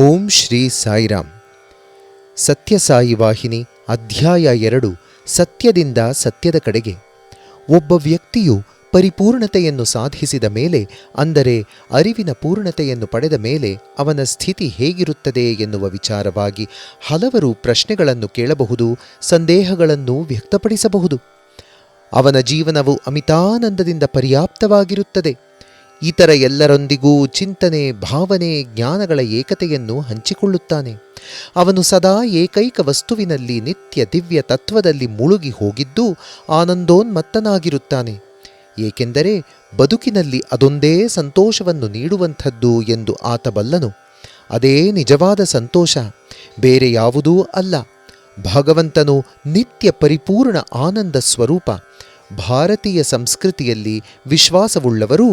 ಓಂ ಶ್ರೀ ಸಾಯಿರಾಮ್. ಸತ್ಯಸಾಯಿ ವಾಹಿನಿ ಅಧ್ಯಾಯ 2. ಸತ್ಯದಿಂದ ಸತ್ಯದ ಕಡೆಗೆ. ಒಬ್ಬ ವ್ಯಕ್ತಿಯು ಪರಿಪೂರ್ಣತೆಯನ್ನು ಸಾಧಿಸಿದ ಮೇಲೆ, ಅಂದರೆ ಅರಿವಿನ ಪೂರ್ಣತೆಯನ್ನು ಪಡೆದ ಮೇಲೆ ಅವನ ಸ್ಥಿತಿ ಹೇಗಿರುತ್ತದೆ ಎನ್ನುವ ವಿಚಾರವಾಗಿ ಹಲವರು ಪ್ರಶ್ನೆಗಳನ್ನು ಕೇಳಬಹುದು, ಸಂದೇಹಗಳನ್ನು ವ್ಯಕ್ತಪಡಿಸಬಹುದು. ಅವನ ಜೀವನವು ಅಮಿತಾನಂದದಿಂದ ಪರ್ಯಾಪ್ತವಾಗಿರುತ್ತದೆ. ಇತರ ಎಲ್ಲರೊಂದಿಗೂ ಚಿಂತನೆ, ಭಾವನೆ, ಜ್ಞಾನಗಳ ಏಕತೆಯನ್ನು ಹಂಚಿಕೊಳ್ಳುತ್ತಾನೆ. ಅವನು ಸದಾ ಏಕೈಕ ವಸ್ತುವಿನಲ್ಲಿ ನಿತ್ಯ ದಿವ್ಯ ತತ್ವದಲ್ಲಿ ಮುಳುಗಿ ಹೋಗಿದ್ದು ಆನಂದೋನ್ಮತ್ತನಾಗಿರುತ್ತಾನೆ. ಏಕೆಂದರೆ ಬದುಕಿನಲ್ಲಿ ಅದೊಂದೇ ಸಂತೋಷವನ್ನು ನೀಡುವಂಥದ್ದು ಎಂದು ಆತ ಬಲ್ಲನು. ಅದೇ ನಿಜವಾದ ಸಂತೋಷ, ಬೇರೆ ಯಾವುದೂ ಅಲ್ಲ. ಭಗವಂತನು ನಿತ್ಯ ಪರಿಪೂರ್ಣ ಆನಂದ ಸ್ವರೂಪ. ಭಾರತೀಯ ಸಂಸ್ಕೃತಿಯಲ್ಲಿ ವಿಶ್ವಾಸವುಳ್ಳವರು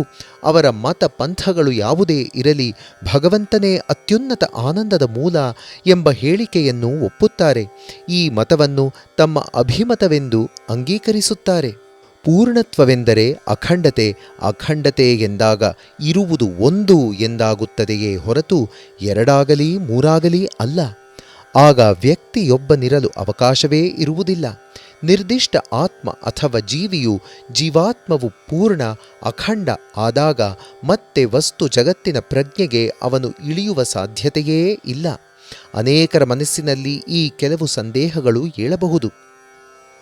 ಅವರ ಮತ ಪಂಥಗಳು ಯಾವುದೇ ಇರಲಿ, ಭಗವಂತನೇ ಅತ್ಯುನ್ನತ ಆನಂದದ ಮೂಲ ಎಂಬ ಹೇಳಿಕೆಯನ್ನು ಒಪ್ಪುತ್ತಾರೆ. ಈ ಮತವನ್ನು ತಮ್ಮ ಅಭಿಮತವೆಂದು ಅಂಗೀಕರಿಸುತ್ತಾರೆ. ಪೂರ್ಣತ್ವವೆಂದರೆ ಅಖಂಡತೆ. ಅಖಂಡತೆ ಎಂದಾಗ ಇರುವುದು ಒಂದು ಎಂದಾಗುತ್ತದೆಯೇ ಹೊರತು ಎರಡಾಗಲಿ ಮೂರಾಗಲಿ ಅಲ್ಲ. ಆಗ ವ್ಯಕ್ತಿಯೊಬ್ಬನಿರಲು ಅವಕಾಶವೇ ಇರುವುದಿಲ್ಲ. ನಿರ್ದಿಷ್ಟ ಆತ್ಮ ಅಥವಾ ಜೀವಾತ್ಮವು ಪೂರ್ಣ ಅಖಂಡ ಆದಾಗ ಮತ್ತೆ ವಸ್ತು ಜಗತ್ತಿನ ಪ್ರಜ್ಞೆಗೆ ಅವನು ಇಳಿಯುವ ಸಾಧ್ಯತೆಯೇ ಇಲ್ಲ. ಅನೇಕರ ಮನಸ್ಸಿನಲ್ಲಿ ಈ ಕೆಲವು ಸಂದೇಹಗಳು ಏಳಬಹುದು.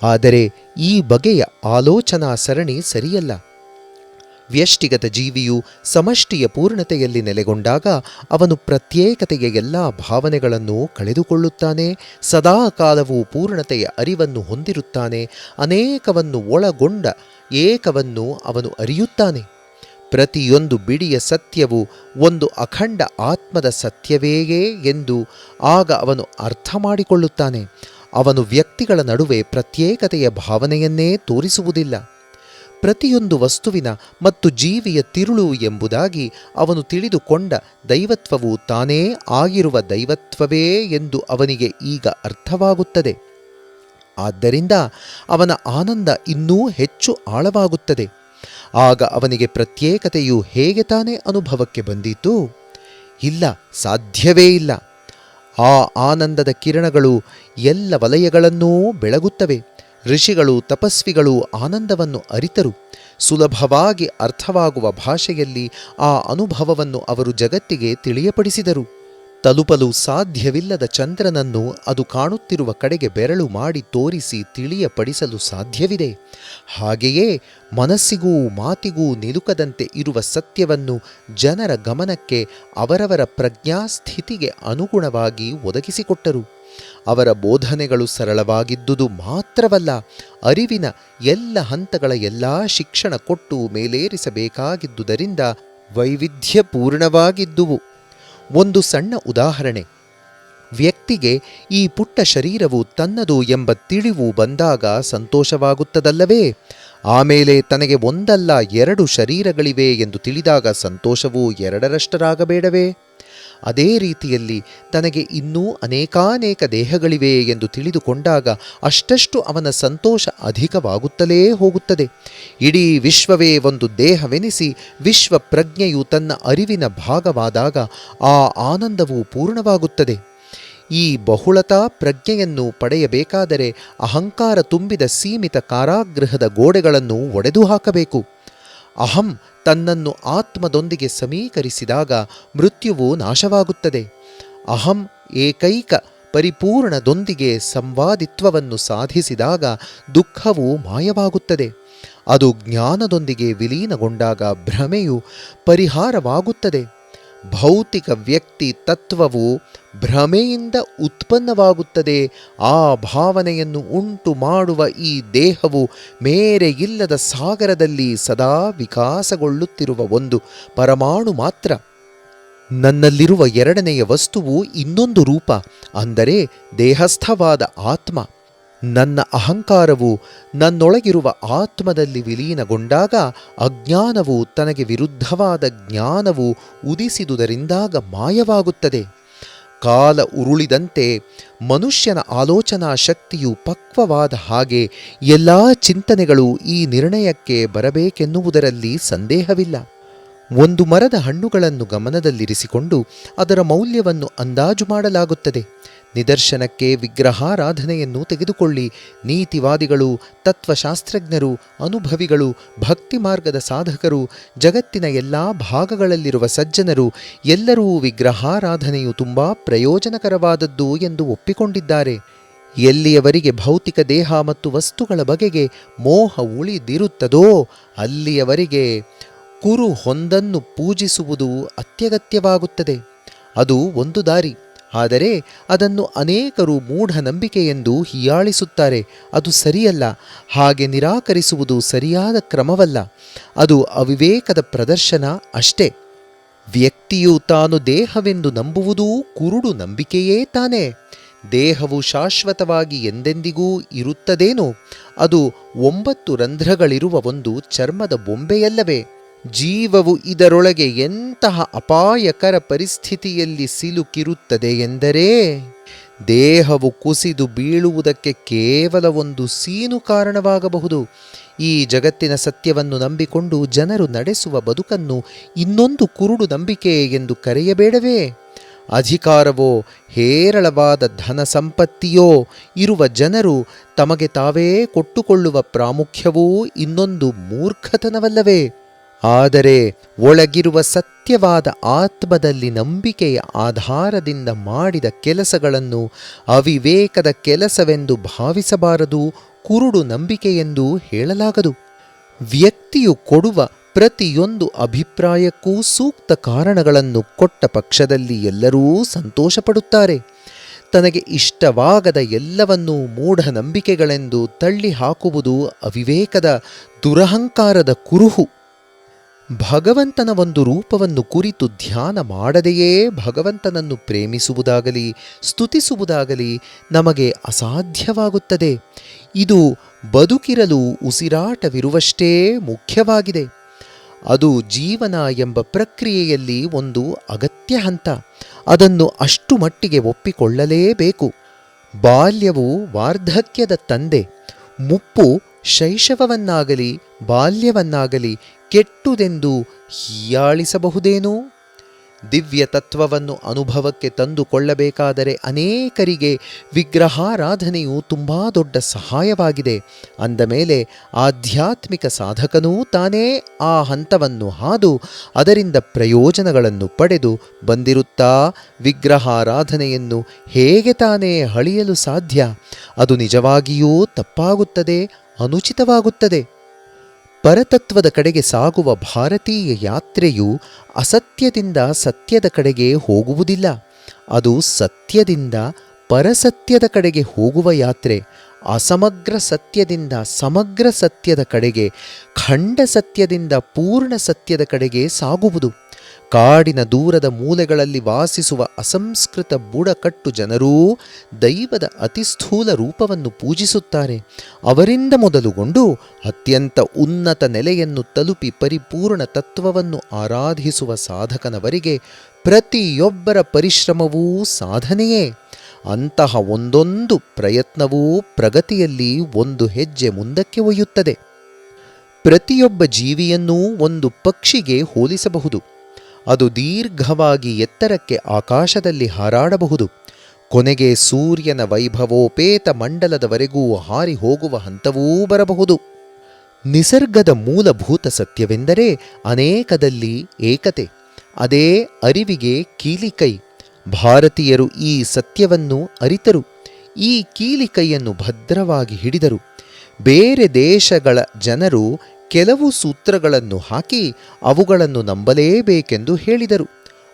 ಆದರೆ ಈ ಬಗೆಯ ಆಲೋಚನಾ ಸರಣಿ ಸರಿಯಲ್ಲ. ವ್ಯಷ್ಟಿಗತ ಜೀವಿಯು ಸಮಷ್ಟಿಯ ಪೂರ್ಣತೆಯಲ್ಲಿ ನೆಲೆಗೊಂಡಾಗ ಅವನು ಪ್ರತ್ಯೇಕತೆಯ ಎಲ್ಲ ಭಾವನೆಗಳನ್ನು ಕಳೆದುಕೊಳ್ಳುತ್ತಾನೆ. ಸದಾ ಕಾಲವೂ ಪೂರ್ಣತೆಯ ಅರಿವನ್ನು ಹೊಂದಿರುತ್ತಾನೆ. ಅನೇಕವನ್ನು ಒಳಗೊಂಡ ಏಕವನ್ನು ಅವನು ಅರಿಯುತ್ತಾನೆ. ಪ್ರತಿಯೊಂದು ಬಿಡಿಯ ಸತ್ಯವು ಒಂದು ಅಖಂಡ ಆತ್ಮದ ಸತ್ಯವೇಯೇ ಎಂದು ಆಗ ಅವನು ಅರ್ಥ ಮಾಡಿಕೊಳ್ಳುತ್ತಾನೆ. ಅವನು ವ್ಯಕ್ತಿಗಳ ನಡುವೆ ಪ್ರತ್ಯೇಕತೆಯ ಭಾವನೆಯನ್ನೇ ತೋರಿಸುವುದಿಲ್ಲ. ಪ್ರತಿಯೊಂದು ವಸ್ತುವಿನ ಮತ್ತು ಜೀವಿಯ ತಿರುಳು ಎಂಬುದಾಗಿ ಅವನು ತಿಳಿದುಕೊಂಡ ದೈವತ್ವವು ತಾನೇ ಆಗಿರುವ ದೈವತ್ವವೇ ಎಂದು ಅವನಿಗೆ ಈಗ ಅರ್ಥವಾಗುತ್ತದೆ. ಆದ್ದರಿಂದ ಅವನ ಆನಂದ ಇನ್ನೂ ಹೆಚ್ಚು ಆಳವಾಗುತ್ತದೆ. ಆಗ ಅವನಿಗೆ ಪ್ರತ್ಯೇಕತೆಯು ಹೇಗೆ ತಾನೇ ಅನುಭವಕ್ಕೆ ಬಂದಿತು? ಇಲ್ಲ, ಸಾಧ್ಯವೇ ಇಲ್ಲ. ಆ ಆನಂದದ ಕಿರಣಗಳು ಎಲ್ಲ ವಲಯಗಳನ್ನೂ ಬೆಳಗುತ್ತವೆ. ಋಷಿಗಳು, ತಪಸ್ವಿಗಳು ಆನಂದವನ್ನು ಅರಿತರು. ಸುಲಭವಾಗಿ ಅರ್ಥವಾಗುವ ಭಾಷೆಯಲ್ಲಿ ಆ ಅನುಭವವನ್ನು ಅವರು ಜಗತ್ತಿಗೆ ತಿಳಿಯಪಡಿಸಿದರು. ತಲುಪಲು ಸಾಧ್ಯವಿಲ್ಲದ ಚಂದ್ರನನ್ನು ಅದು ಕಾಣುತ್ತಿರುವ ಕಡೆಗೆ ಬೆರಳು ಮಾಡಿ ತೋರಿಸಿ ತಿಳಿಯಪಡಿಸಲು ಸಾಧ್ಯವಿದೆ. ಹಾಗೆಯೇ ಮನಸ್ಸಿಗೂ ಮಾತಿಗೂ ನಿಲುಕದಂತೆ ಇರುವ ಸತ್ಯವನ್ನು ಜನರ ಗಮನಕ್ಕೆ ಅವರವರ ಪ್ರಜ್ಞಾಸ್ಥಿತಿಗೆ ಅನುಗುಣವಾಗಿ ಒದಗಿಸಿಕೊಟ್ಟರು. ಅವರ ಬೋಧನೆಗಳು ಸರಳವಾಗಿದ್ದುದು ಮಾತ್ರವಲ್ಲ, ಅರಿವಿನ ಎಲ್ಲ ಹಂತಗಳ ಎಲ್ಲ ಶಿಕ್ಷಣ ಕೊಟ್ಟು ಮೇಲೇರಿಸಬೇಕಾಗಿದ್ದುದರಿಂದ ವೈವಿಧ್ಯಪೂರ್ಣವಾಗಿದ್ದುವು. ಒಂದು ಸಣ್ಣ ಉದಾಹರಣೆ. ವ್ಯಕ್ತಿಗೆ ಈ ಪುಟ್ಟ ಶರೀರವು ತನ್ನದು ಎಂಬ ತಿಳಿವು ಬಂದಾಗ ಸಂತೋಷವಾಗುತ್ತದಲ್ಲವೇ? ಆಮೇಲೆ ತನಗೆ ಒಂದಲ್ಲ 2 ಶರೀರಗಳಿವೆ ಎಂದು ತಿಳಿದಾಗ ಸಂತೋಷವು 2ರಷ್ಟರಾಗಬೇಡವೇ? ಅದೇ ರೀತಿಯಲ್ಲಿ ತನಗೆ ಇನ್ನೂ ಅನೇಕಾನೇಕ ದೇಹಗಳಿವೆ ಎಂದು ತಿಳಿದುಕೊಂಡಾಗ ಅಷ್ಟಷ್ಟು ಅವನ ಸಂತೋಷ ಅಧಿಕವಾಗುತ್ತಲೇ ಹೋಗುತ್ತದೆ. ಇಡೀ ವಿಶ್ವವೇ ಒಂದು ದೇಹವೆನಿಸಿ ವಿಶ್ವ ಪ್ರಜ್ಞೆಯು ತನ್ನ ಅರಿವಿನ ಭಾಗವಾದಾಗ ಆ ಆನಂದವು ಪೂರ್ಣವಾಗುತ್ತದೆ. ಈ ಬಹುಳತಾ ಪ್ರಜ್ಞೆಯನ್ನು ಪಡೆಯಬೇಕಾದರೆ ಅಹಂಕಾರ ತುಂಬಿದ ಸೀಮಿತ ಕಾರಾಗೃಹದ ಗೋಡೆಗಳನ್ನು ಒಡೆದು ಹಾಕಬೇಕು. ಅಹಂ ತನ್ನನ್ನು ಆತ್ಮದೊಂದಿಗೆ ಸಮೀಕರಿಸಿದಾಗ ಮೃತ್ಯುವು ನಾಶವಾಗುತ್ತದೆ. ಅಹಂ ಏಕೈಕ ಪರಿಪೂರ್ಣದೊಂದಿಗೆ ಸಂವಾದಿತ್ವವನ್ನು ಸಾಧಿಸಿದಾಗ ದುಃಖವು ಮಾಯವಾಗುತ್ತದೆ. ಅದು ಜ್ಞಾನದೊಂದಿಗೆ ವಿಲೀನಗೊಂಡಾಗ ಭ್ರಮೆಯು ಪರಿಹಾರವಾಗುತ್ತದೆ. ಭೌತಿಕ ವ್ಯಕ್ತಿ ತತ್ವವು ಭ್ರಮೆಯಿಂದ ಉತ್ಪನ್ನವಾಗುತ್ತದೆ. ಆ ಭಾವನೆಯನ್ನು ಉಂಟು ಮಾಡುವ ಈ ದೇಹವು ಮೇರೆಯಿಲ್ಲದ ಸಾಗರದಲ್ಲಿ ಸದಾ ವಿಕಾಸಗೊಳ್ಳುತ್ತಿರುವ ಒಂದು ಪರಮಾಣು ಮಾತ್ರ. ನನ್ನಲ್ಲಿರುವ 2ನೆಯ ವಸ್ತುವು ಇನ್ನೊಂದು ರೂಪ, ಅಂದರೆ ದೇಹಸ್ಥವಾದ ಆತ್ಮ. ನನ್ನ ಅಹಂಕಾರವು ನನ್ನೊಳಗಿರುವ ಆತ್ಮದಲ್ಲಿ ವಿಲೀನಗೊಂಡಾಗ ಅಜ್ಞಾನವು ತನಗೆ ವಿರುದ್ಧವಾದ ಜ್ಞಾನವು ಉದಿಸಿದುದರಿಂದಾಗ ಮಾಯವಾಗುತ್ತದೆ. ಕಾಲ ಉರುಳಿದಂತೆ ಮನುಷ್ಯನ ಆಲೋಚನಾ ಶಕ್ತಿಯು ಪಕ್ವವಾದ ಹಾಗೆ ಎಲ್ಲ ಚಿಂತನೆಗಳು ಈ ನಿರ್ಣಯಕ್ಕೆ ಬರಬೇಕೆನ್ನುವುದರಲ್ಲಿ ಸಂದೇಹವಿಲ್ಲ. ಒಂದು ಮರದ ಹಣ್ಣುಗಳನ್ನು ಗಮನದಲ್ಲಿರಿಸಿಕೊಂಡು ಅದರ ಮೌಲ್ಯವನ್ನು ಅಂದಾಜು ಮಾಡಲಾಗುತ್ತದೆ. ನಿದರ್ಶನಕ್ಕೆ ವಿಗ್ರಹಾರಾಧನೆಯನ್ನು ತೆಗೆದುಕೊಳ್ಳಿ. ನೀತಿವಾದಿಗಳು, ತತ್ವಶಾಸ್ತ್ರಜ್ಞರು, ಅನುಭವಿಗಳು, ಭಕ್ತಿ ಮಾರ್ಗದ ಸಾಧಕರು, ಜಗತ್ತಿನ ಎಲ್ಲ ಭಾಗಗಳಲ್ಲಿರುವ ಸಜ್ಜನರು ಎಲ್ಲರೂ ವಿಗ್ರಹಾರಾಧನೆಯು ತುಂಬ ಪ್ರಯೋಜನಕರವಾದದ್ದು ಎಂದು ಒಪ್ಪಿಕೊಂಡಿದ್ದಾರೆ. ಎಲ್ಲಿಯವರೆಗೆ ಭೌತಿಕ ದೇಹ ಮತ್ತು ವಸ್ತುಗಳ ಬಗೆಗೆ ಮೋಹ ಉಳಿದಿರುತ್ತದೋ ಅಲ್ಲಿಯವರೆಗೆ ಕುರು ಹೊಂದನ್ನು ಪೂಜಿಸುವುದು ಅತ್ಯಗತ್ಯವಾಗುತ್ತದೆ. ಅದು ಒಂದು ದಾರಿ. ಆದರೆ ಅದನ್ನು ಅನೇಕರು ಮೂಢನಂಬಿಕೆ ಎಂದು ಹೀಯಾಳಿಸುತ್ತಾರೆ. ಅದು ಸರಿಯಲ್ಲ. ಹಾಗೆ ನಿರಾಕರಿಸುವುದು ಸರಿಯಾದ ಕ್ರಮವಲ್ಲ. ಅದು ಅವಿವೇಕದ ಪ್ರದರ್ಶನ ಅಷ್ಟೇ. ವ್ಯಕ್ತಿಯು ತಾನು ದೇಹವೆಂದು ನಂಬುವುದೂ ಕುರುಡು ನಂಬಿಕೆಯೇ ತಾನೇ. ದೇಹವು ಶಾಶ್ವತವಾಗಿ ಎಂದೆಂದಿಗೂ ಇರುತ್ತದೇನೋ? ಅದು 9 ರಂಧ್ರಗಳಿರುವ ಒಂದು ಚರ್ಮದ ಬೊಂಬೆಯಲ್ಲವೇ? ಜೀವವು ಇದರೊಳಗೆ ಎಂತಹ ಅಪಾಯಕರ ಪರಿಸ್ಥಿತಿಯಲ್ಲಿ ಸಿಲುಕಿರುತ್ತದೆ ಎಂದರೆ, ದೇಹವು ಕುಸಿದು ಬೀಳುವುದಕ್ಕೆ ಕೇವಲ ಒಂದು ಸೀನು ಕಾರಣವಾಗಬಹುದು. ಈ ಜಗತ್ತಿನ ಸತ್ಯವನ್ನು ನಂಬಿಕೊಂಡು ಜನರು ನಡೆಸುವ ಬದುಕನ್ನು ಇನ್ನೊಂದು ಕುರುಡು ನಂಬಿಕೆ ಎಂದು ಕರೆಯಬೇಡವೇ? ಅಧಿಕಾರವೋ ಹೇರಳವಾದ ಧನ ಸಂಪತ್ತಿಯೋ ಇರುವ ಜನರು ತಮಗೆ ತಾವೇ ಕೊಟ್ಟುಕೊಳ್ಳುವ ಪ್ರಾಮುಖ್ಯವೂ ಇನ್ನೊಂದು ಮೂರ್ಖತನವಲ್ಲವೇ? ಆದರೆ ಒಳಗಿರುವ ಸತ್ಯವಾದ ಆತ್ಮದಲ್ಲಿ ನಂಬಿಕೆಯ ಆಧಾರದಿಂದ ಮಾಡಿದ ಕೆಲಸಗಳನ್ನು ಅವಿವೇಕದ ಕೆಲಸವೆಂದು ಭಾವಿಸಬಾರದು, ಕುರುಡು ನಂಬಿಕೆಯೆಂದು ಹೇಳಲಾಗದು. ವ್ಯಕ್ತಿಯು ಕೊಡುವ ಪ್ರತಿಯೊಂದು ಅಭಿಪ್ರಾಯಕ್ಕೂ ಸೂಕ್ತ ಕಾರಣಗಳನ್ನು ಕೊಟ್ಟ ಪಕ್ಷದಲ್ಲಿ ಎಲ್ಲರೂ ಸಂತೋಷಪಡುತ್ತಾರೆ. ತನಗೆ ಇಷ್ಟವಾಗದ ಎಲ್ಲವನ್ನೂ ಮೂಢನಂಬಿಕೆಗಳೆಂದು ತಳ್ಳಿ ಹಾಕುವುದು ಅವಿವೇಕದ, ದುರಹಂಕಾರದ ಕುರುಹು. ಭಗವಂತನ ಒಂದು ರೂಪವನ್ನು ಕುರಿತು ಧ್ಯಾನ ಮಾಡದೆಯೇ ಭಗವಂತನನ್ನು ಪ್ರೇಮಿಸುವುದಾಗಲಿ ಸ್ತುತಿಸುವುದಾಗಲಿ ನಮಗೆ ಅಸಾಧ್ಯವಾಗುತ್ತದೆ. ಇದು ಬದುಕಿರಲು ಉಸಿರಾಟವಿರುವಷ್ಟೇ ಮುಖ್ಯವಾಗಿದೆ. ಅದು ಜೀವನ ಎಂಬ ಪ್ರಕ್ರಿಯೆಯಲ್ಲಿ ಒಂದು ಅಗತ್ಯ ಹಂತ. ಅದನ್ನು ಅಷ್ಟು ಮಟ್ಟಿಗೆ ಒಪ್ಪಿಕೊಳ್ಳಲೇಬೇಕು. ಬಾಲ್ಯವು ವಾರ್ಧಕ್ಯದ ತಂದೆ. ಮುಪ್ಪು ಶೈಶವವನ್ನಾಗಲಿ ಬಾಲ್ಯವನ್ನಾಗಲಿ ಕೆಟ್ಟುದೆಂದು ಹೀಯಾಳಿಸಬಹುದೇನೋ? ದಿವ್ಯ ತತ್ವವನ್ನು ಅನುಭವಕ್ಕೆ ತಂದುಕೊಳ್ಳಬೇಕಾದರೆ ಅನೇಕರಿಗೆ ವಿಗ್ರಹಾರಾಧನೆಯು ತುಂಬ ದೊಡ್ಡ ಸಹಾಯವಾಗಿದೆ. ಅಂದ ಮೇಲೆ ಆಧ್ಯಾತ್ಮಿಕ ಸಾಧಕನೂ ತಾನೇ ಆ ಹಂತವನ್ನು ಹಾದು ಅದರಿಂದ ಪ್ರಯೋಜನಗಳನ್ನು ಪಡೆದು ಬಂದಿರುತ್ತಾ ವಿಗ್ರಹಾರಾಧನೆಯನ್ನು ಹೇಗೆ ತಾನೇ ಅಳಿಯಲು ಸಾಧ್ಯ? ಅದು ನಿಜವಾಗಿಯೂ ತಪ್ಪಾಗುತ್ತದೆ, ಅನುಚಿತವಾಗುತ್ತದೆ. ಪರತತ್ವದ ಕಡೆಗೆ ಸಾಗುವ ಭಾರತೀಯ ಯಾತ್ರೆಯು ಅಸತ್ಯದಿಂದ ಸತ್ಯದ ಕಡೆಗೆ ಹೋಗುವುದಿಲ್ಲ. ಅದು ಸತ್ಯದಿಂದ ಪರಸತ್ಯದ ಕಡೆಗೆ ಹೋಗುವ ಯಾತ್ರೆ. ಅಸಮಗ್ರ ಸತ್ಯದಿಂದ ಸಮಗ್ರ ಸತ್ಯದ ಕಡೆಗೆ, ಖಂಡ ಸತ್ಯದಿಂದ ಪೂರ್ಣ ಸತ್ಯದ ಕಡೆಗೆ ಸಾಗುವುದು. ಕಾಡಿನ ದೂರದ ಮೂಲೆಗಳಲ್ಲಿ ವಾಸಿಸುವ ಅಸಂಸ್ಕೃತ ಬುಡಕಟ್ಟು ಜನರೂ ದೈವದ ಅತಿಸ್ಥೂಲ ರೂಪವನ್ನು ಪೂಜಿಸುತ್ತಾರೆ. ಅವರಿಂದ ಮೊದಲುಗೊಂಡು ಅತ್ಯಂತ ಉನ್ನತ ನೆಲೆಯನ್ನು ತಲುಪಿ ಪರಿಪೂರ್ಣ ತತ್ವವನ್ನು ಆರಾಧಿಸುವ ಸಾಧಕನವರೆಗೆ ಪ್ರತಿಯೊಬ್ಬರ ಪರಿಶ್ರಮವೂ ಸಾಧನೆಯೇ. ಅಂತಹ ಒಂದೊಂದು ಪ್ರಯತ್ನವೂ ಪ್ರಗತಿಯಲ್ಲಿ ಒಂದು ಹೆಜ್ಜೆ ಮುಂದಕ್ಕೆ ಒಯ್ಯುತ್ತದೆ. ಪ್ರತಿಯೊಬ್ಬ ಜೀವಿಯನ್ನೂ ಒಂದು ಪಕ್ಷಿಗೆ ಹೋಲಿಸಬಹುದು. ಅದು ದೀರ್ಘವಾಗಿ ಎತ್ತರಕ್ಕೆ ಆಕಾಶದಲ್ಲಿ ಹಾರಾಡಬಹುದು. ಕೊನೆಗೆ ಸೂರ್ಯನ ವೈಭವೋಪೇತ ಮಂಡಲದವರೆಗೂ ಹಾರಿ ಹೋಗುವ ಹಂತವೂ ಬರಬಹುದು. ನಿಸರ್ಗದ ಮೂಲಭೂತ ಸತ್ಯವೆಂದರೆ ಅನೇಕದಲ್ಲಿ ಏಕತೆ. ಅದೇ ಅರಿವಿಗೆ ಕೀಲಿಕೈ. ಭಾರತೀಯರು ಈ ಸತ್ಯವನ್ನು ಅರಿತರು. ಈ ಕೀಲಿಕೈಯನ್ನು ಭದ್ರವಾಗಿ ಹಿಡಿದರು. ಬೇರೆ ದೇಶಗಳ ಜನರು ಕೆಲವು ಸೂತ್ರಗಳನ್ನು ಹಾಕಿ ಅವುಗಳನ್ನು ನಂಬಲೇಬೇಕೆಂದು ಹೇಳಿದರು.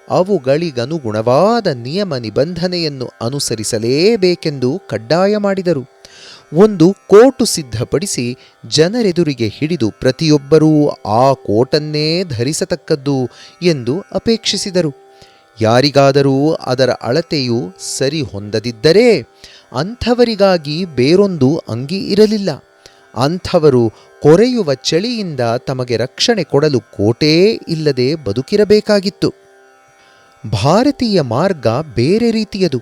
ಅವುಗಳಿಗನುಗುಣವಾದ ನಿಯಮ ನಿಬಂಧನೆಯನ್ನು ಅನುಸರಿಸಲೇಬೇಕೆಂದು ಕಡ್ಡಾಯ ಮಾಡಿದರು. ಒಂದು ಕೋಟು ಸಿದ್ಧಪಡಿಸಿ ಜನರೆದುರಿಗೆ ಹಿಡಿದು ಪ್ರತಿಯೊಬ್ಬರೂ ಆ ಕೋಟನ್ನೇ ಧರಿಸತಕ್ಕದ್ದು ಎಂದು ಅಪೇಕ್ಷಿಸಿದರು. ಯಾರಿಗಾದರೂ ಅದರ ಅಳತೆಯು ಸರಿ ಹೊಂದದಿದ್ದರೆ ಅಂಥವರಿಗಾಗಿ ಬೇರೊಂದು ಅಂಗಿ ಇರಲಿಲ್ಲ. ಅಂಥವರು ಕೊರೆಯುವ ಚಳಿಯಿಂದ ತಮಗೆ ರಕ್ಷಣೆ ಕೊಡಲು ಕೋಟೇ ಇಲ್ಲದೆ ಬದುಕಿರಬೇಕಾಗಿತ್ತು. ಭಾರತೀಯ ಮಾರ್ಗ ಬೇರೆ ರೀತಿಯದು.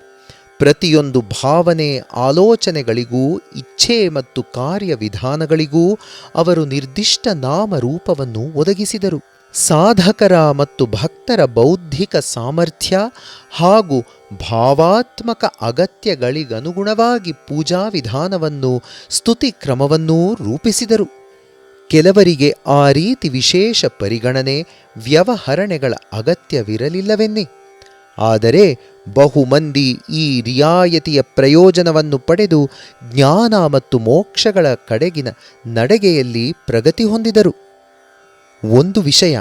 ಪ್ರತಿಯೊಂದು ಭಾವನೆ, ಆಲೋಚನೆಗಳಿಗೂ ಇಚ್ಛೆ ಮತ್ತು ಕಾರ್ಯವಿಧಾನಗಳಿಗೂ ಅವರು ನಿರ್ದಿಷ್ಟ ನಾಮರೂಪವನ್ನು ಒದಗಿಸಿದರು. ಸಾಧಕರ ಮತ್ತು ಭಕ್ತರ ಬೌದ್ಧಿಕ ಸಾಮರ್ಥ್ಯ ಹಾಗೂ ಭಾವಾತ್ಮಕ ಅಗತ್ಯಗಳಿಗನುಗುಣವಾಗಿ ಪೂಜಾ ವಿಧಾನವನ್ನು ಸ್ತುತಿ ಕ್ರಮವನ್ನೂ ರೂಪಿಸಿದರು. ಕೆಲವರಿಗೆ ಆ ರೀತಿ ವಿಶೇಷ ಪರಿಗಣನೆ ವ್ಯವಹರಣೆಗಳ ಅಗತ್ಯವಿರಲಿಲ್ಲವೆನ್ನಿ. ಆದರೆ ಬಹುಮಂದಿ ಈ ರಿಯಾಯತಿಯ ಪ್ರಯೋಜನವನ್ನು ಪಡೆದು ಜ್ಞಾನ ಮತ್ತು ಮೋಕ್ಷಗಳ ಕಡೆಗಿನ ನಡೆಗೆಯಲ್ಲಿ ಪ್ರಗತಿ ಹೊಂದಿದರು. ಒಂದು ವಿಷಯ,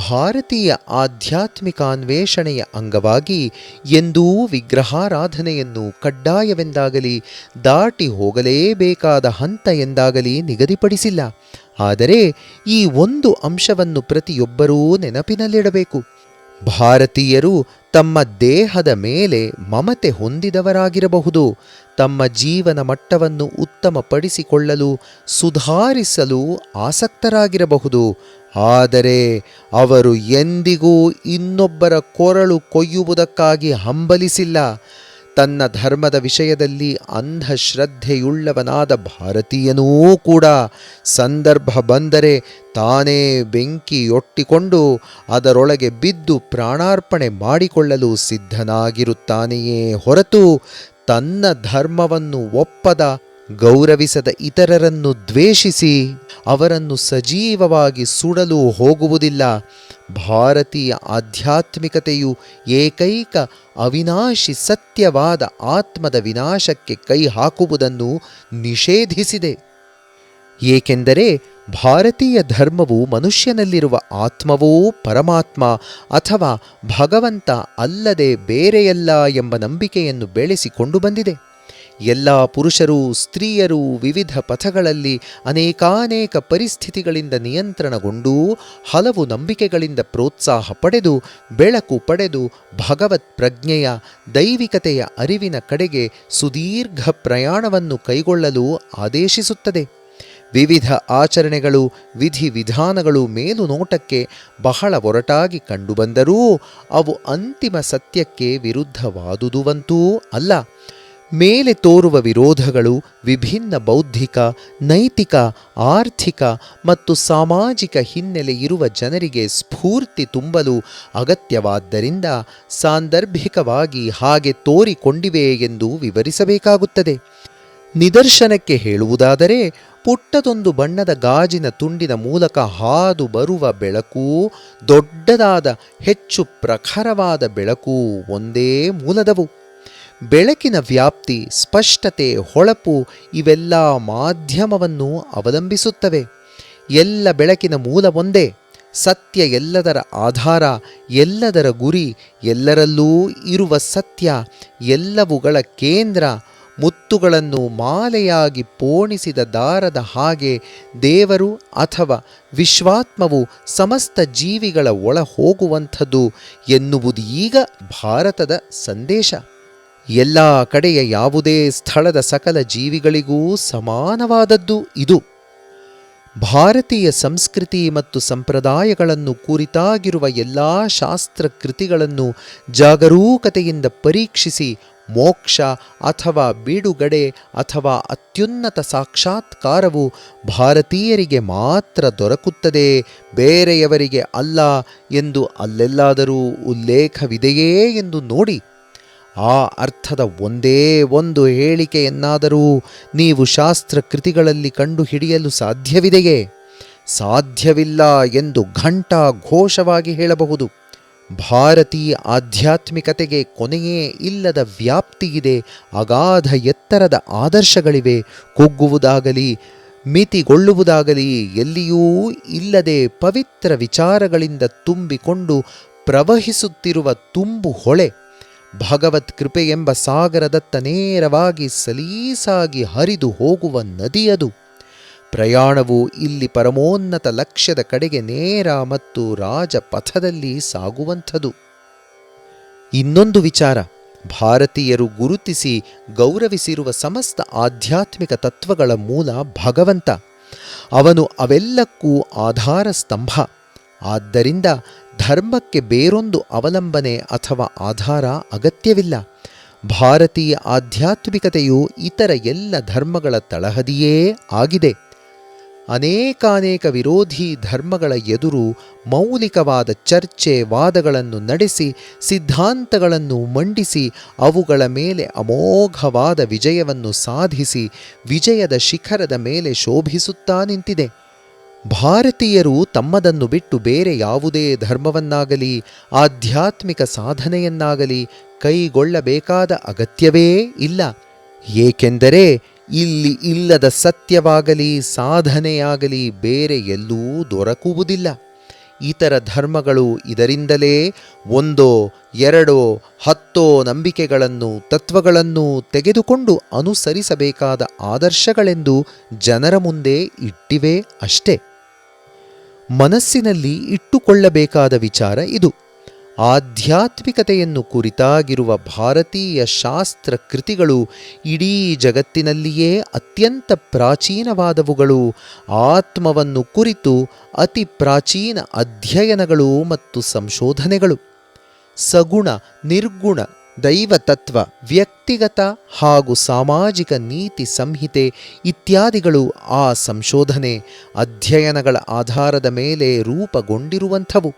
ಭಾರತೀಯ ಆಧ್ಯಾತ್ಮಿಕಾನ್ವೇಷಣೆಯ ಅಂಗವಾಗಿ ಎಂದೂ ವಿಗ್ರಹಾರಾಧನೆಯನ್ನು ಕಡ್ಡಾಯವೆಂದಾಗಲಿ ದಾಟಿ ಹೋಗಲೇಬೇಕಾದ ಹಂತ ಎಂದಾಗಲಿ ನಿಗದಿಪಡಿಸಿಲ್ಲ. ಆದರೆ ಈ ಒಂದು ಅಂಶವನ್ನು ಪ್ರತಿಯೊಬ್ಬರೂ ನೆನಪಿನಲ್ಲಿಡಬೇಕು. ಭಾರತೀಯರು ತಮ್ಮ ದೇಹದ ಮೇಲೆ ಮಮತೆ ಹೊಂದಿದವರಾಗಿರಬಹುದು, ತಮ್ಮ ಜೀವನ ಮಟ್ಟವನ್ನು ಉತ್ತಮಪಡಿಸಿಕೊಳ್ಳಲು ಸುಧಾರಿಸಲು ಆಸಕ್ತರಾಗಿರಬಹುದು. ಆದರೆ ಅವರು ಎಂದಿಗೂ ಇನ್ನೊಬ್ಬರ ಕೊರಳು ಕೊಯ್ಯುವುದಕ್ಕಾಗಿ ಹಂಬಲಿಸಿಲ್ಲ. ತನ್ನ ಧರ್ಮದ ವಿಷಯದಲ್ಲಿ ಅಂಧಶ್ರದ್ಧೆಯುಳ್ಳವನಾದ ಭಾರತೀಯನೂ ಕೂಡ ಸಂದರ್ಭ ಬಂದರೆ ತಾನೇ ಬೆಂಕಿಯೊಟ್ಟಿಕೊಂಡು ಅದರೊಳಗೆ ಬಿದ್ದು ಪ್ರಾಣಾರ್ಪಣೆ ಮಾಡಿಕೊಳ್ಳಲು ಸಿದ್ಧನಾಗಿರುತ್ತಾನೆಯೇ ಹೊರತು ತನ್ನ ಧರ್ಮವನ್ನು ಒಪ್ಪದ, ಗೌರವಿಸದ ಇತರರನ್ನು ದ್ವೇಷಿಸಿ ಅವರನ್ನು ಸಜೀವವಾಗಿ ಸುಡಲು ಹೋಗುವುದಿಲ್ಲ. ಭಾರತೀಯ ಆಧ್ಯಾತ್ಮಿಕತೆಯು ಏಕೈಕ ಅವಿನಾಶಿ ಸತ್ಯವಾದ ಆತ್ಮದ ವಿನಾಶಕ್ಕೆ ಕೈ ಹಾಕುವುದನ್ನು ನಿಷೇಧಿಸಿದೆ. ಏಕೆಂದರೆ ಭಾರತೀಯ ಧರ್ಮವು ಮನುಷ್ಯನಲ್ಲಿರುವ ಆತ್ಮವೋ ಪರಮಾತ್ಮ ಅಥವಾ ಭಗವಂತ ಅಲ್ಲದೆ ಬೇರೆಯಲ್ಲ ಎಂಬ ನಂಬಿಕೆಯನ್ನು ಬೆಳೆಸಿಕೊಂಡು ಬಂದಿದೆ. ಎಲ್ಲ ಪುರುಷರು ಸ್ತ್ರೀಯರು ವಿವಿಧ ಪಥಗಳಲ್ಲಿ ಅನೇಕಾನೇಕ ಪರಿಸ್ಥಿತಿಗಳಿಂದ ನಿಯಂತ್ರಣಗೊಂಡು ಹಲವು ನಂಬಿಕೆಗಳಿಂದ ಪ್ರೋತ್ಸಾಹ ಪಡೆದು ಬೆಳಕು ಪಡೆದು ಭಗವತ್ ಪ್ರಜ್ಞೆಯ ದೈವಿಕತೆಯ ಅರಿವಿನ ಕಡೆಗೆ ಸುದೀರ್ಘ ಪ್ರಯಾಣವನ್ನು ಕೈಗೊಳ್ಳಲು ಆದೇಶಿಸುತ್ತದೆ. ವಿವಿಧ ಆಚರಣೆಗಳು ವಿಧಿವಿಧಾನಗಳು ಮೇಲುನೋಟಕ್ಕೆ ಬಹಳ ಒರಟಾಗಿ ಕಂಡುಬಂದರೂ ಅವು ಅಂತಿಮ ಸತ್ಯಕ್ಕೆ ವಿರುದ್ಧವಾದುದುವಂತೂ ಅಲ್ಲ. ಮೇಲೆ ತೋರುವ ವಿರೋಧಗಳು ವಿಭಿನ್ನ ಬೌದ್ಧಿಕ, ನೈತಿಕ, ಆರ್ಥಿಕ ಮತ್ತು ಸಾಮಾಜಿಕ ಹಿನ್ನೆಲೆ ಇರುವ ಜನರಿಗೆ ಸ್ಫೂರ್ತಿ ತುಂಬಲು ಅಗತ್ಯವಾದ್ದರಿಂದ ಸಾಂದರ್ಭಿಕವಾಗಿ ಹಾಗೆ ತೋರಿಕೊಂಡಿವೆ ಎಂದು ವಿವರಿಸಬೇಕಾಗುತ್ತದೆ. ನಿದರ್ಶನಕ್ಕೆ ಹೇಳುವುದಾದರೆ, ಪುಟ್ಟದೊಂದು ಬಣ್ಣದ ಗಾಜಿನ ತುಂಡಿನ ಮೂಲಕ ಹಾದು ಬರುವ ಬೆಳಕು, ದೊಡ್ಡದಾದ ಹೆಚ್ಚು ಪ್ರಖರವಾದ ಬೆಳಕು ಒಂದೇ ಮೂಲದವು. ಬೆಳಕಿನ ವ್ಯಾಪ್ತಿ, ಸ್ಪಷ್ಟತೆ, ಹೊಳಪು ಇವೆಲ್ಲ ಮಾಧ್ಯಮವನ್ನು ಅವಲಂಬಿಸುತ್ತವೆ. ಎಲ್ಲ ಬೆಳಕಿನ ಮೂಲ ಒಂದೇ. ಸತ್ಯ ಎಲ್ಲದರ ಆಧಾರ, ಎಲ್ಲದರ ಗುರಿ, ಎಲ್ಲರಲ್ಲೂ ಇರುವ ಸತ್ಯ, ಎಲ್ಲವುಗಳ ಕೇಂದ್ರ. ಮುತ್ತುಗಳನ್ನು ಮಾಲೆಯಾಗಿ ಪೋಣಿಸಿದ ದಾರದ ಹಾಗೆ ದೇವರು ಅಥವಾ ವಿಶ್ವಾತ್ಮವು ಸಮಸ್ತ ಜೀವಿಗಳ ಒಳ ಹೋಗುವಂಥದ್ದು ಎನ್ನುವುದು ಈಗ ಭಾರತದ ಸಂದೇಶ. ಎಲ್ಲ ಕಡೆಯ ಯಾವುದೇ ಸ್ಥಳದ ಸಕಲ ಜೀವಿಗಳಿಗೂ ಸಮಾನವಾದದ್ದು ಇದು. ಭಾರತೀಯ ಸಂಸ್ಕೃತಿ ಮತ್ತು ಸಂಪ್ರದಾಯಗಳನ್ನು ಕುರಿತಾಗಿರುವ ಎಲ್ಲ ಶಾಸ್ತ್ರಕೃತಿಗಳನ್ನು ಜಾಗರೂಕತೆಯಿಂದ ಪರೀಕ್ಷಿಸಿ ಮೋಕ್ಷ ಅಥವಾ ಬಿಡುಗಡೆ ಅಥವಾ ಅತ್ಯುನ್ನತ ಸಾಕ್ಷಾತ್ಕಾರವು ಭಾರತೀಯರಿಗೆ ಮಾತ್ರ ದೊರಕುತ್ತದೆ, ಬೇರೆಯವರಿಗೆ ಅಲ್ಲ ಎಂದು ಅಲ್ಲೆಲ್ಲಾದರೂ ಉಲ್ಲೇಖವಿದೆಯೇ ಎಂದು ನೋಡಿ. ಆ ಅರ್ಥದ ಒಂದೇ ಒಂದು ಹೇಳಿಕೆಯನ್ನಾದರೂ ನೀವು ಶಾಸ್ತ್ರಕೃತಿಗಳಲ್ಲಿ ಕಂಡುಹಿಡಿಯಲು ಸಾಧ್ಯವಿದೆಯೇ? ಸಾಧ್ಯವಿಲ್ಲ ಎಂದು ಘಂಟಾ ಘೋಷವಾಗಿ ಹೇಳಬಹುದು. ಭಾರತೀಯ ಆಧ್ಯಾತ್ಮಿಕತೆಗೆ ಕೊನೆಯೇ ಇಲ್ಲದ ವ್ಯಾಪ್ತಿಯಿದೆ, ಅಗಾಧ ಎತ್ತರದ ಆದರ್ಶಗಳಿವೆ. ಕುಗ್ಗುವುದಾಗಲಿ ಮಿತಿಗೊಳ್ಳುವುದಾಗಲಿ ಎಲ್ಲಿಯೂ ಇಲ್ಲದೆ ಪವಿತ್ರ ವಿಚಾರಗಳಿಂದ ತುಂಬಿಕೊಂಡು ಪ್ರವಹಿಸುತ್ತಿರುವ ತುಂಬು ಹೊಳೆ, ಭಗವತ್ ಕೃಪೆ ಎಂಬ ಸಾಗರದತ್ತ ನೇರವಾಗಿ ಸಲೀಸಾಗಿ ಹರಿದು ಹೋಗುವ ನದಿಯದು. ಪ್ರಯಾಣವು ಇಲ್ಲಿ ಪರಮೋನ್ನತ ಲಕ್ಷ್ಯದ ಕಡೆಗೆ ನೇರ ಮತ್ತು ರಾಜಪಥದಲ್ಲಿ ಸಾಗುವಂಥದು. ಇನ್ನೊಂದು ವಿಚಾರ, ಭಾರತೀಯರು ಗುರುತಿಸಿ ಗೌರವಿಸಿರುವ ಸಮಸ್ತ ಆಧ್ಯಾತ್ಮಿಕ ತತ್ವಗಳ ಮೂಲ ಭಗವಂತ. ಅವನು ಅವೆಲ್ಲಕ್ಕೂ ಆಧಾರ ಸ್ತಂಭ. ಆದ್ದರಿಂದ ಧರ್ಮಕ್ಕೆ ಬೇರೊಂದು ಅವಲಂಬನೆ ಅಥವಾ ಆಧಾರ ಅಗತ್ಯವಿಲ್ಲ. ಭಾರತೀಯ ಆಧ್ಯಾತ್ಮಿಕತೆಯು ಇತರ ಎಲ್ಲ ಧರ್ಮಗಳ ತಳಹದಿಯೇ ಆಗಿದೆ. ಅನೇಕಾನೇಕ ವಿರೋಧಿ ಧರ್ಮಗಳ ಎದುರು ಮೌಲಿಕವಾದ ಚರ್ಚೆ ವಾದಗಳನ್ನು ನಡೆಸಿ ಸಿದ್ಧಾಂತಗಳನ್ನು ಮಂಡಿಸಿ ಅವುಗಳ ಮೇಲೆ ಅಮೋಘವಾದ ವಿಜಯವನ್ನು ಸಾಧಿಸಿ ವಿಜಯದ ಶಿಖರದ ಮೇಲೆ ಶೋಭಿಸುತ್ತಾ ನಿಂತಿದೆ. ಭಾರತೀಯರು ತಮ್ಮದನ್ನು ಬಿಟ್ಟು ಬೇರೆ ಯಾವುದೇ ಧರ್ಮವನ್ನಾಗಲಿ ಆಧ್ಯಾತ್ಮಿಕ ಸಾಧನೆಯನ್ನಾಗಲಿ ಕೈಗೊಳ್ಳಬೇಕಾದ ಅಗತ್ಯವೇ ಇಲ್ಲ. ಏಕೆಂದರೆ ಇಲ್ಲಿ ಇಲ್ಲದ ಸತ್ಯವಾಗಲಿ ಸಾಧನೆಯಾಗಲಿ ಬೇರೆ ಎಲ್ಲೂ ದೊರಕುವುದಿಲ್ಲ. ಇತರ ಧರ್ಮಗಳು ಇದರಿಂದಲೇ ಒಂದೋ ಎರಡೋ ಹತ್ತೋ ನಂಬಿಕೆಗಳನ್ನು ತತ್ವಗಳನ್ನು ತೆಗೆದುಕೊಂಡು ಅನುಸರಿಸಬೇಕಾದ ಆದರ್ಶಗಳೆಂದು ಜನರ ಮುಂದೆ ಇಟ್ಟಿವೆ ಅಷ್ಟೆ. ಮನಸ್ಸಿನಲ್ಲಿ ಇಟ್ಟುಕೊಳ್ಳಬೇಕಾದ ವಿಚಾರ ಇದು. ಆಧ್ಯಾತ್ಮಿಕತೆಯನ್ನು ಕುರಿತಾಗಿರುವ ಭಾರತೀಯ ಶಾಸ್ತ್ರ ಕೃತಿಗಳು ಇಡೀ ಜಗತ್ತಿನಲ್ಲಿಯೇ ಅತ್ಯಂತ ಪ್ರಾಚೀನವಾದವುಗಳು. ಆತ್ಮವನ್ನು ಕುರಿತು ಅತಿ ಪ್ರಾಚೀನ ಅಧ್ಯಯನಗಳು ಮತ್ತು ಸಂಶೋಧನೆಗಳು. ಸಗುಣ ನಿರ್ಗುಣ ದೈವತತ್ವ, ವ್ಯಕ್ತಿಗತ ಹಾಗೂ ಸಾಮಾಜಿಕ ನೀತಿ ಸಂಹಿತೆ ಇತ್ಯಾದಿಗಳು ಆ ಸಂಶೋಧನೆ ಅಧ್ಯಯನಗಳ ಆಧಾರದ ಮೇಲೆ ರೂಪುಗೊಂಡಿರುವಂಥವು.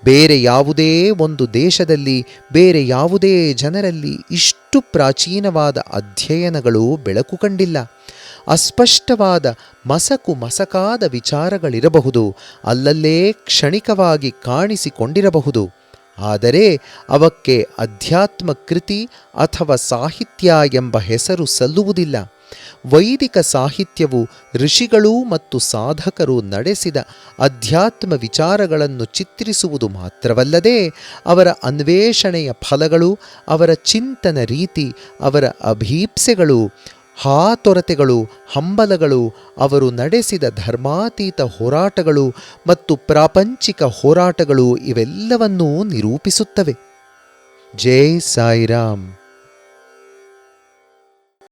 ಬೇರೆ ಯಾವುದೇ ಒಂದು ದೇಶದಲ್ಲಿ ಬೇರೆ ಯಾವುದೇ ಜನರಲ್ಲಿ ಇಷ್ಟು ಪ್ರಾಚೀನವಾದ ಅಧ್ಯಯನಗಳು ಬೆಳಕು ಕಂಡಿಲ್ಲ. ಅಸ್ಪಷ್ಟವಾದ ಮಸಕಾದ ವಿಚಾರಗಳಿರಬಹುದು, ಅಲ್ಲಲ್ಲೇ ಕ್ಷಣಿಕವಾಗಿ ಕಾಣಿಸಿಕೊಂಡಿರಬಹುದು. ಆದರೆ ಅವಕ್ಕೆ ಅಧ್ಯಾತ್ಮ ಕೃತಿ ಅಥವಾ ಸಾಹಿತ್ಯ ಎಂಬ ಹೆಸರು ಸಲ್ಲುವುದಿಲ್ಲ. ವೈದಿಕ ಸಾಹಿತ್ಯವು ಋಷಿಗಳು ಮತ್ತು ಸಾಧಕರು ನಡೆಸಿದ ಅಧ್ಯಾತ್ಮ ವಿಚಾರಗಳನ್ನು ಚಿತ್ರಿಸುವುದು ಮಾತ್ರವಲ್ಲದೆ ಅವರ ಅನ್ವೇಷಣೆಯ ಫಲಗಳು, ಅವರ ಚಿಂತನ ರೀತಿ, ಅವರ ಅಭೀಪ್ಸೆಗಳು, ಹಾತೊರತೆಗಳು, ಹಂಬಲಗಳು, ಅವರು ನಡೆಸಿದ ಧರ್ಮಾತೀತ ಹೋರಾಟಗಳು ಮತ್ತು ಪ್ರಾಪಂಚಿಕ ಹೋರಾಟಗಳು ಇವೆಲ್ಲವನ್ನೂ ನಿರೂಪಿಸುತ್ತವೆ. ಜೈ ಸಾಯಿರಾಮ್.